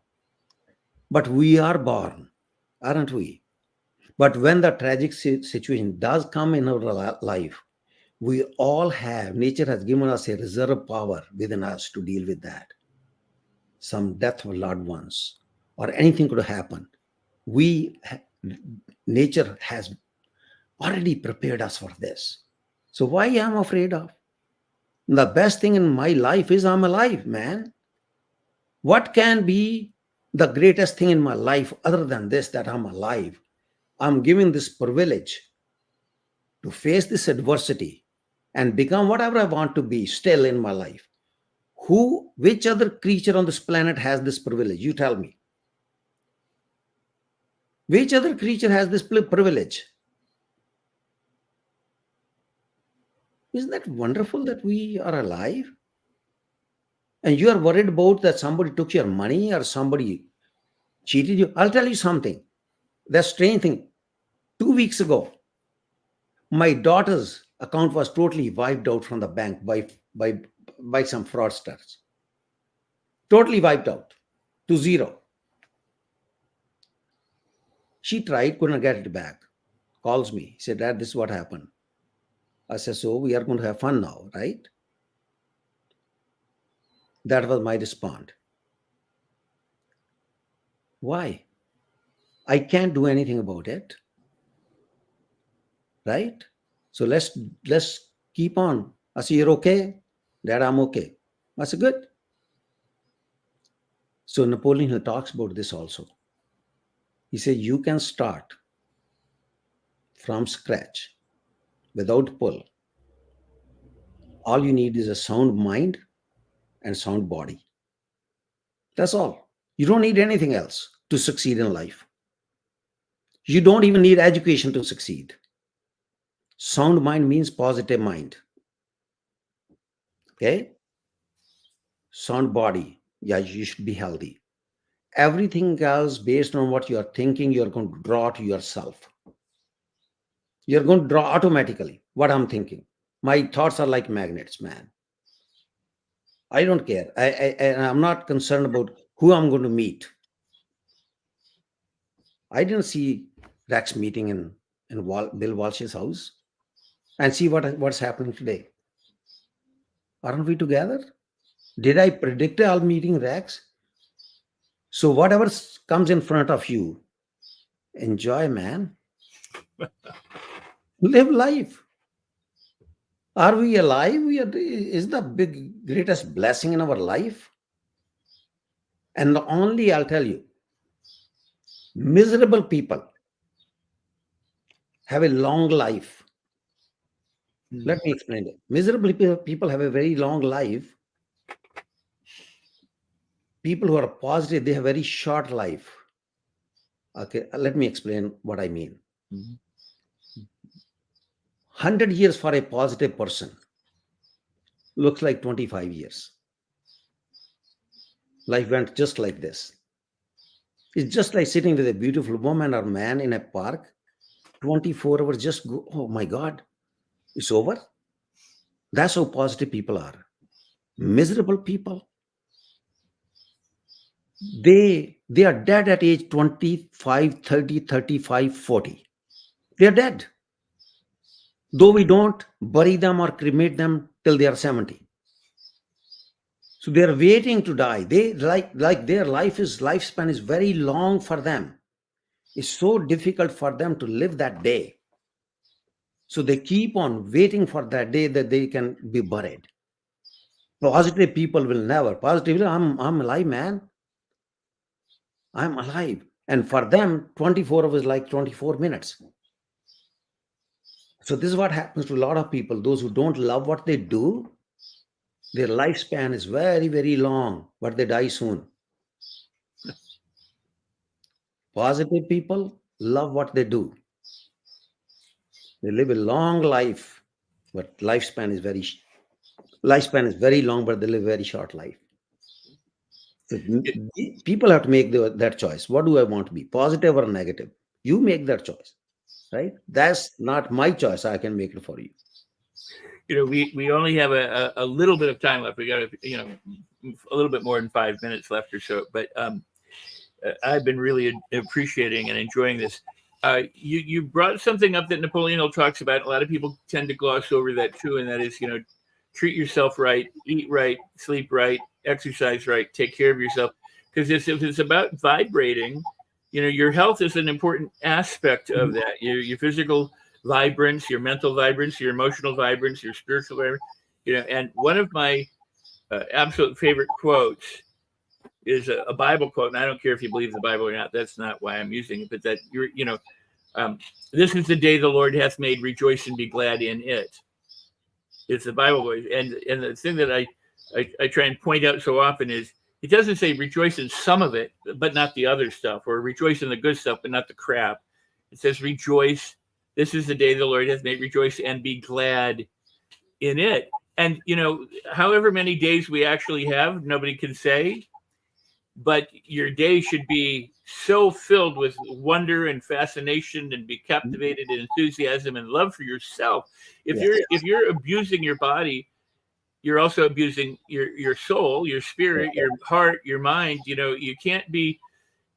But we are born, aren't we? But when the tragic situation does come in our life, we all have, nature has given us a reserve power within us to deal with that. Some death of loved ones or anything could happen. Nature has already prepared us for this. So why am I afraid of? The best thing in my life is I'm alive, man. What can be the greatest thing in my life other than this, that I'm alive? I'm given this privilege to face this adversity and become whatever I want to be still in my life. Which other creature on this planet has this privilege? You tell me. Which other creature has this privilege? Isn't that wonderful that we are alive? And you are worried about that somebody took your money or somebody cheated you. I'll tell you something. That strange thing. 2 weeks ago, my daughter's account was totally wiped out from the bank by some fraudsters. Totally wiped out to zero. She tried, couldn't get it back. Calls me, said, Dad, this is what happened. I said, so we are going to have fun now, right? That was my response. Why? I can't do anything about it, right? So let's keep on. I said, you're okay? Dad, I'm okay. I said, good. So Napoleon Hill talks about this also. He said, you can start from scratch without pull. All you need is a sound mind and sound body. That's all. You don't need anything else to succeed in life. You don't even need education to succeed. Sound mind means positive mind. Okay? Sound body. Yeah, you should be healthy. Everything else based on what you're thinking, you're going to draw to yourself. You're going to draw automatically what I'm thinking. My thoughts are like magnets, man. I don't care. I'm not concerned about who I'm going to meet. I didn't see Rex meeting in Bill Walsh's house and see what's happening today. Aren't we together? Did I predict I'll meeting Rex? So whatever comes in front of you, enjoy, man. Live life. Are we alive? Is the greatest blessing in our life? And only, I'll tell you, miserable people have a long life. Let me explain it. Miserable people have a very long life. People who are positive, they have very short life. Okay, let me explain what I mean. 100 years for a positive person looks like 25 years. Life went just like this. It's just like sitting with a beautiful woman or man in a park. 24 hours just go, oh my God, it's over. That's how positive people are. Miserable people, they are dead at age 25, 30, 35, 40. They are dead. Though we don't bury them or cremate them till they are 70. So they are waiting to die. They like their lifespan is very long for them. It's so difficult for them to live that day. So they keep on waiting for that day that they can be buried. Positive people will never. Positively, I'm alive, man. I'm alive. And for them, 24 hours is like 24 minutes. So this is what happens to a lot of people. Those who don't love what they do, their lifespan is very, very long, but they die soon. Positive people love what they do. They live a long life, but lifespan is very long, but they live very short life. So people have to make that choice. What do I want to be, positive or negative? You make that choice, right? That's not my choice. I can make it for you. We only have a little bit of time left. We got a little bit more than 5 minutes left or so. But I've been really appreciating and enjoying this. You brought something up that Napoleon Hill talks about. A lot of people tend to gloss over that too, and that is, treat yourself right, eat right, sleep right, exercise right, take care of yourself. Because if it's about vibrating, your health is an important aspect of that. Your physical vibrance, your mental vibrance, your emotional vibrance, your spiritual vibrance. And one of my absolute favorite quotes is a Bible quote, and I don't care if you believe the Bible or not. That's not why I'm using it, but that this is the day the Lord hath made. Rejoice and be glad in it. It's the Bible voice, and the thing that I try and point out so often is it doesn't say rejoice in some of it, but not the other stuff, or rejoice in the good stuff, but not the crap. It says rejoice. This is the day the Lord hath made. Rejoice and be glad in it. And however many days we actually have, nobody can say. But your day should be so filled with wonder and fascination, and be captivated in enthusiasm and love for yourself. If you're abusing your body, you're also abusing your soul, your spirit, your heart, your mind. You can't be,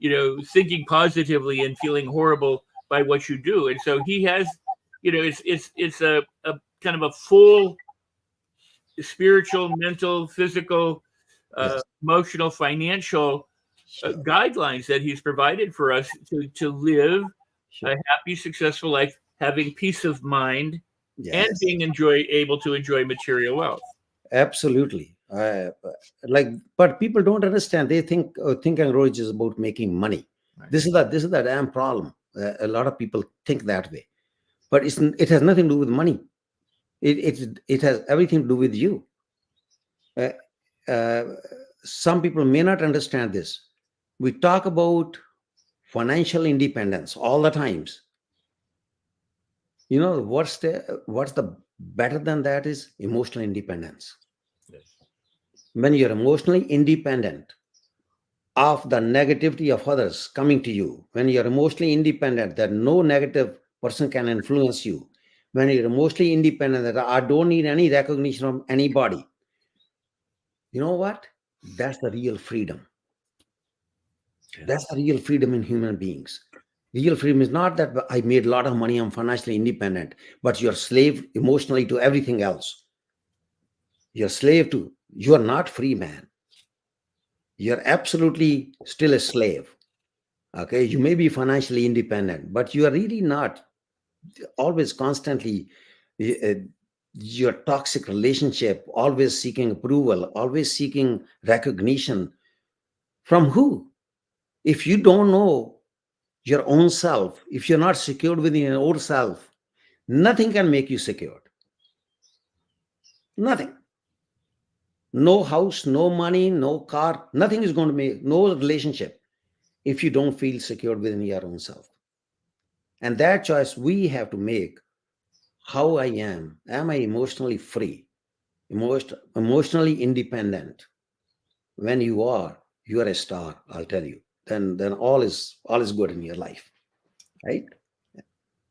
thinking positively and feeling horrible by what you do. And so he has, it's a kind of a full spiritual, mental, physical, emotional, financial guidelines that he's provided for us to live a happy, successful life, having peace of mind, and being able to enjoy material wealth. Absolutely. But people don't understand. They think Think and Grow is about making money. Right. This is the damn problem. A lot of people think that way, but it has nothing to do with money. It has everything to do with you. Some people may not understand this. We talk about financial independence all the times. What's the better than that is emotional independence. Yes. When you're emotionally independent of the negativity of others coming to you, when you're emotionally independent that no negative person can influence you, when you're emotionally independent that I don't need any recognition from anybody, you know what? That's the real freedom. Yeah. That's the real freedom in human beings. Real freedom is not that I made a lot of money, I'm financially independent, but you're slave emotionally to everything else. You're you are not free, man. You're absolutely still a slave. Okay, you may be financially independent, but you are really not. Always constantly your toxic relationship, always seeking approval, always seeking recognition. From who? If you don't know your own self, if you're not secured within your own self, nothing can make you secured. Nothing. No house, no money, no car, nothing is going to make, no relationship, if you don't feel secured within your own self. And that choice we have to make. How I am. Am I emotionally free? Emotionally independent? When you are a star, I'll tell you. Then all is good in your life. Right?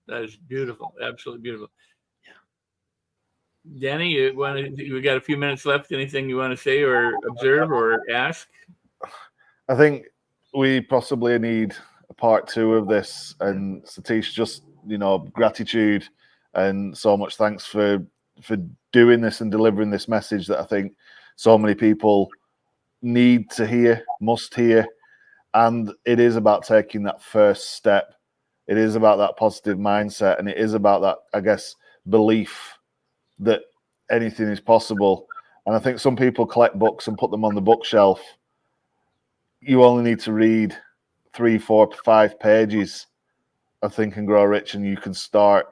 That is beautiful. Absolutely beautiful. Danny, we got a few minutes left. Anything you want to say or observe or ask? I think we possibly need a part 2 of this. And Satish, just gratitude and so much thanks for doing this and delivering this message that I think so many people need to hear, must hear. And it is about taking that first step. It is about that positive mindset, and it is about that, I guess, belief that anything is possible. And I think some people collect books and put them on the bookshelf. You only need to read 3, 4, 5 pages of Think and Grow Rich, and you can start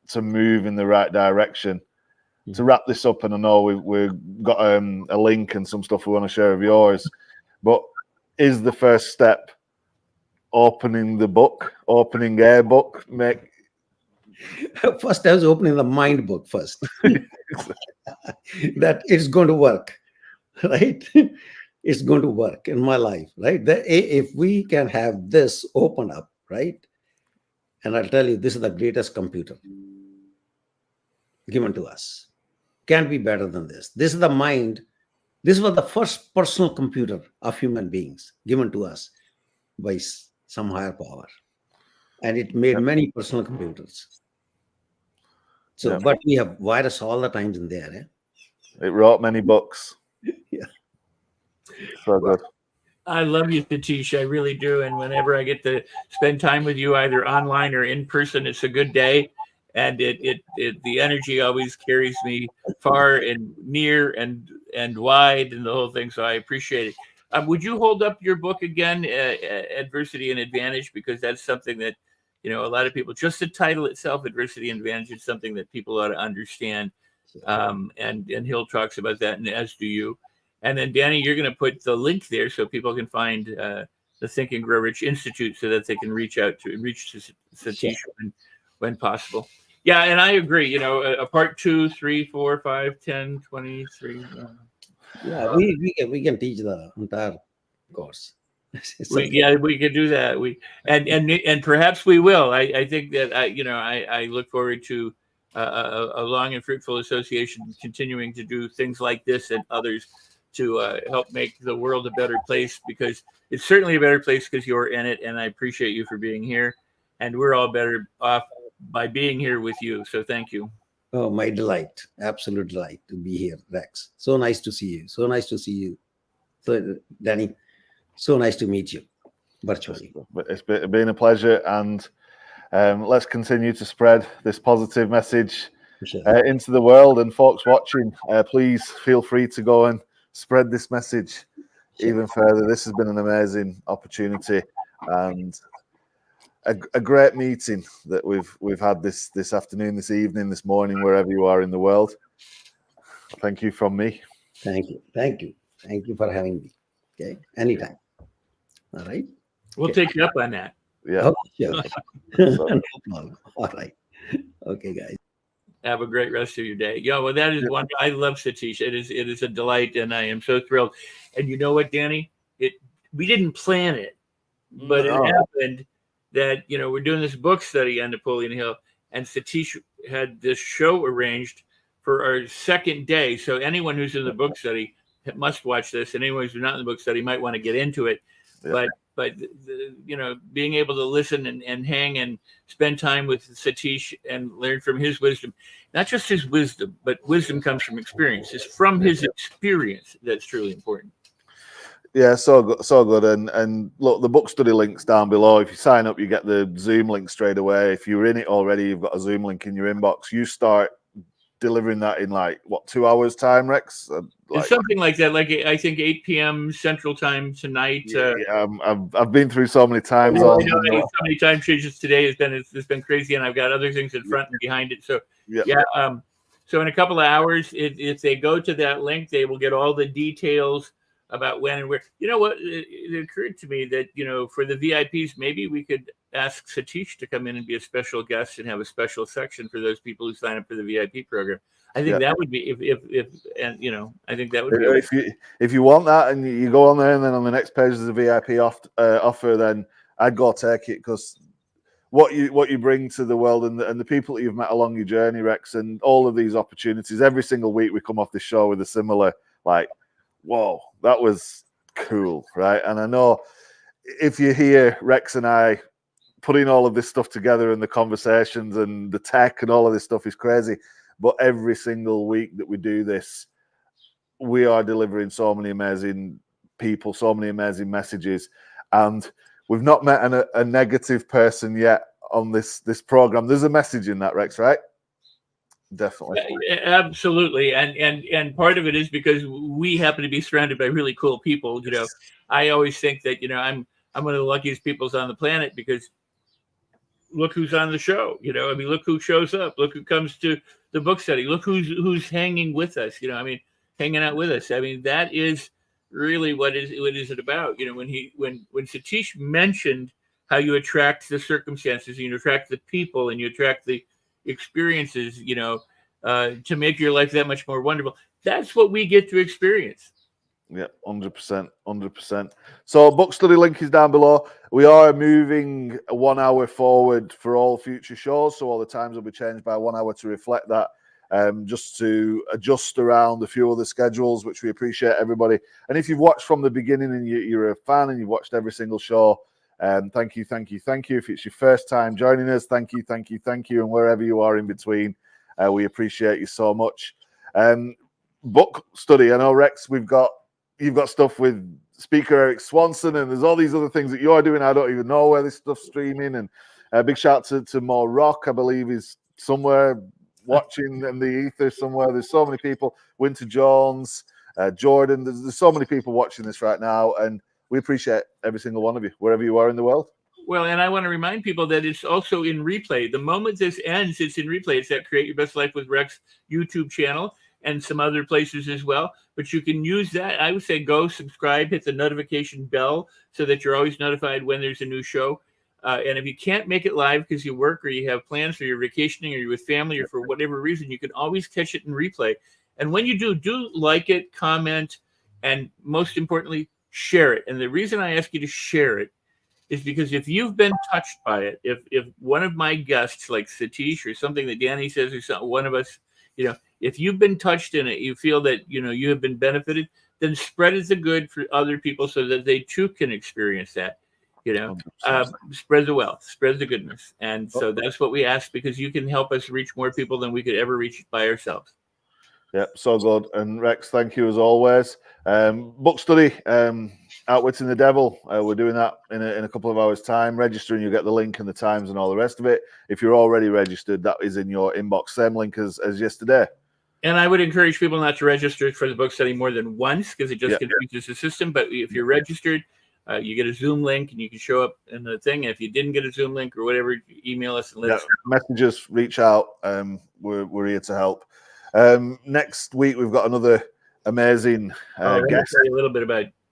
to move in the right direction. Mm-hmm. To wrap this up, and I know we've got a link and some stuff we want to share of yours, but is the first step opening a book? First, I was opening the mind book first. That it's going to work, right? It's going to work in my life, right? If we can have this open up, right? And I'll tell you, this is the greatest computer given to us. Can't be better than this. This is the mind. This was the first personal computer of human beings given to us by some higher power. And it made many personal computers. So, but we have virus all the times in there. It wrote many books. Yeah. So good. I love you, Satish. I really do. And whenever I get to spend time with you, either online or in person, it's a good day. And the energy always carries me far and near and wide and the whole thing. So I appreciate it. Would you hold up your book again, Adversity and Advantage? Because that's something that, a lot of people, just the title itself, Adversity and Advantage, is something that people ought to understand. And Hill talks about that, and as do you. And then, Danny, you're going to put the link there so people can find the Think and Grow Rich Institute so that they can reach to Satish when possible. Yeah, and I agree. A part 2, 3, 4, 5, 10, 23. Yeah, we can teach the entire course. We can do that. And perhaps we will. I think that I look forward to a long and fruitful association, continuing to do things like this and others to help make the world a better place, because it's certainly a better place because you're in it. And I appreciate you for being here. And we're all better off by being here with you. So thank you. Oh, my delight. Absolute delight to be here, Rex. So nice to see you. So nice to see you. So, Danny, so nice to meet you virtually. It's been a pleasure. And let's continue to spread this positive message into the world. And folks watching, please feel free to go and spread this message even further. This has been an amazing opportunity and a great meeting that we've had this afternoon, this evening, this morning, wherever you are in the world. Thank you from me. Thank you for having me. Okay, anytime. All right, we'll take you up on that. Yeah. No problem. All right. Okay, guys. Have a great rest of your day. Well, that is one. I love Satish. It is a delight, and I am so thrilled. And you know what, Danny? We didn't plan it, but it happened that we're doing this book study on Napoleon Hill, and Satish had this show arranged for our second day. So anyone who's in the book study must watch this, and anyone who's not in the book study might want to get into it. Yeah. But being able to listen and hang and spend time with Satish and learn from his wisdom, not just his wisdom, but wisdom comes from experience. It's from his experience that's truly important. Yeah, so good. And look, the book study link's down below. If you sign up, you get the Zoom link straight away. If you're in it already, you've got a Zoom link in your inbox. You start delivering that in 2 hours time, Rex? It's something like that. I think 8 p.m. Central Time tonight. I've been through so many times. So many time changes today. It's been crazy, and I've got other things in front and behind it. So so in a couple of hours, if they go to that link, they will get all the details about when and where. You know what? It occurred to me that for the VIPs, maybe we could ask Satish to come in and be a special guest and have a special section for those people who sign up for the VIP program. I think that would be I think that would be if you want that, and you go on there, and then on the next page there's a VIP offer, then I'd go take it, because what you bring to the world and the people that you've met along your journey, Rex, and all of these opportunities. Every single week we come off this show with a similar, like, whoa, that was cool, right? And I know if you hear Rex and I putting all of this stuff together and the conversations and the tech and all of this stuff is crazy, but every single week that we do this, we are delivering so many amazing people, so many amazing messages, and we've not met a negative person yet on this program. There's a message in that, Rex, right? Definitely. Absolutely. And part of it is because we happen to be surrounded by really cool people. You know, I always think that, you know, I'm one of the luckiest peoples on the planet because look who's on the show. You know, I mean, look who shows up. Look who comes to the book study. Look who's hanging with us. You know, I mean, hanging out with us. I mean, that is really what is it about. You know, when Satish mentioned how you attract the circumstances, you attract the people, and you attract the experiences, you know, to make your life that much more wonderful. That's what we get to experience. Yeah, 100%, 100%. So book study link is down below. We are moving 1 hour forward for all future shows, so all the times will be changed by 1 hour to reflect that, just to adjust around a few other schedules, which we appreciate, everybody. And if you've watched from the beginning and you're a fan and you've watched every single show, thank you, thank you, thank you. If it's your first time joining us, thank you, thank you, thank you. And wherever you are in between, we appreciate you so much. Book study, I know, Rex, you've got stuff with speaker Eric Swanson, and there's all these other things that you're doing. I don't even know where this stuff's streaming. And a big shout to More Rock, I believe, is somewhere watching in the ether somewhere. There's so many people. Winter Jones, Jordan. There's so many people watching this right now, and we appreciate every single one of you, wherever you are in the world. Well, and I want to remind people that it's also in replay. The moment this ends, it's in replay. It's at Create Your Best Life with Rex YouTube channel and some other places as well. But you can use that. I would say go subscribe, hit the notification bell so that you're always notified when there's a new show. And if you can't make it live because you work or you have plans or you're vacationing or you're with family or for whatever reason, you can always catch it in replay. And when you do like it, comment, and most importantly, share it. And the reason I ask you to share it is because if you've been touched by it, if one of my guests like Satish or something that Danny says or one of us, you know, if you've been touched in it, you feel that, you know, you have been benefited, then spread it the good for other people so that they too can experience that, you know, spread the wealth, spread the goodness. And so that's what we ask, because you can help us reach more people than we could ever reach by ourselves. Yep, so good. And Rex, thank you as always. Book study, Outwitting the Devil. We're doing that in a couple of hours' time. Registering, you get the link and the times and all the rest of it. If you're already registered, that is in your inbox. Same link as yesterday. And I would encourage people not to register for the book study more than once, because it just confuses the system. But if you're registered, you get a Zoom link and you can show up in the thing. And if you didn't get a Zoom link or whatever, email us and let us know. Messages, reach out. We're here to help. Next week we've got another amazing guest. Let me tell you a little bit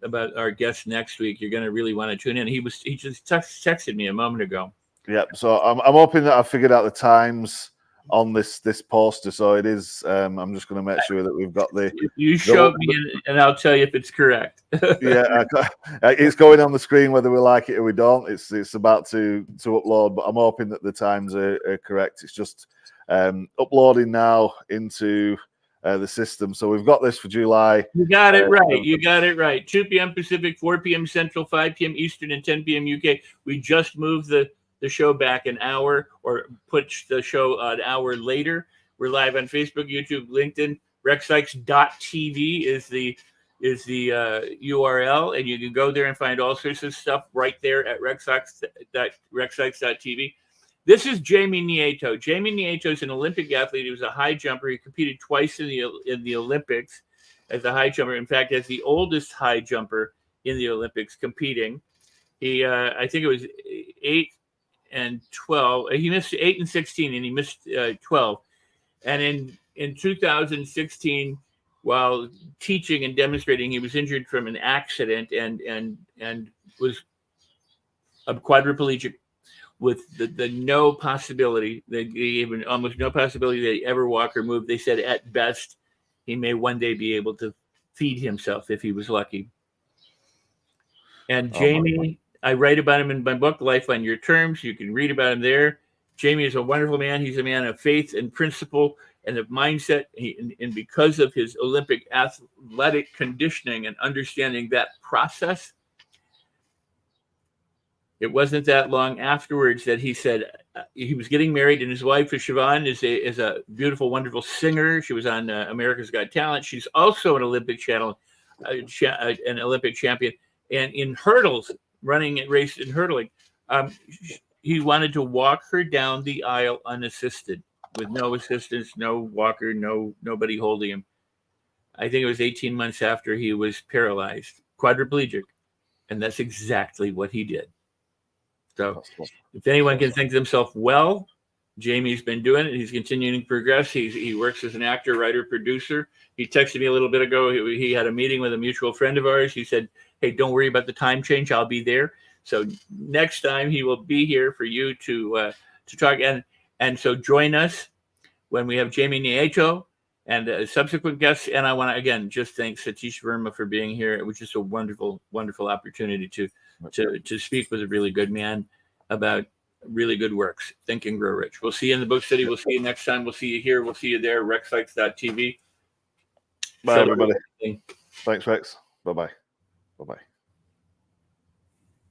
about our guest next week. You're going to really want to tune in. He just texted me a moment ago. Yep. So I'm hoping that I've figured out the times on this poster. So it is. I'm just going to make sure that we've got the. You show me, and I'll tell you if it's correct. Yeah, it's going on the screen whether we like it or we don't. It's about to upload, but I'm hoping that the times are correct. It's just uploading now into the system. So we've got this for July. You got it right. You got it right. 2 p.m. Pacific, 4 p.m. Central, 5 p.m. Eastern, and 10 p.m. UK. We just moved the show back an hour, or put the show an hour later. We're live on Facebook, YouTube, LinkedIn. RexSikes.tv is the URL, and you can go there and find all sorts of stuff right there at RexSikes.tv. This is Jamie Nieto. Jamie Nieto is an Olympic athlete. He was a high jumper. He competed twice in the Olympics as a high jumper. In fact, as the oldest high jumper in the Olympics competing. He, I think it was 8 and 12. He missed 8 and 16, and he missed 12. And in 2016, while teaching and demonstrating, he was injured from an accident and was a quadriplegic, with the no possibility, they gave almost no possibility that he ever walk or move. They said at best he may one day be able to feed himself if he was lucky. And Jamie I write about him in my book, Life on Your Terms. You can read about him there. Jamie is a wonderful man. He's a man of faith and principle and of mindset. And because of his Olympic athletic conditioning and understanding that process, it wasn't that long afterwards that he said he was getting married, and his wife, Siobhan, is a beautiful, wonderful singer. She was on America's Got Talent. She's also an Olympic an Olympic champion, and in hurdles, running a race in hurdling, he wanted to walk her down the aisle unassisted, with no assistance, no walker, nobody holding him. I think it was 18 months after he was paralyzed, quadriplegic, and that's exactly what he did. So if anyone can think of himself well, Jamie's been doing it. He's continuing to progress. He works as an actor, writer, producer. He texted me a little bit ago. He had a meeting with a mutual friend of ours. He said, hey, don't worry about the time change. I'll be there. So next time he will be here for you to talk. And so join us when we have Jamie Nieto and subsequent guests. And I want to, again, just thank Satish Verma for being here. It was just a wonderful, wonderful opportunity to speak with a really good man about really good works. Think and Grow Rich. We'll see you in the Book City. We'll see you next time. We'll see you here. We'll see you there. RexSikes.tv. Bye, everybody. Thanks, Rex. Bye-bye. Bye-bye.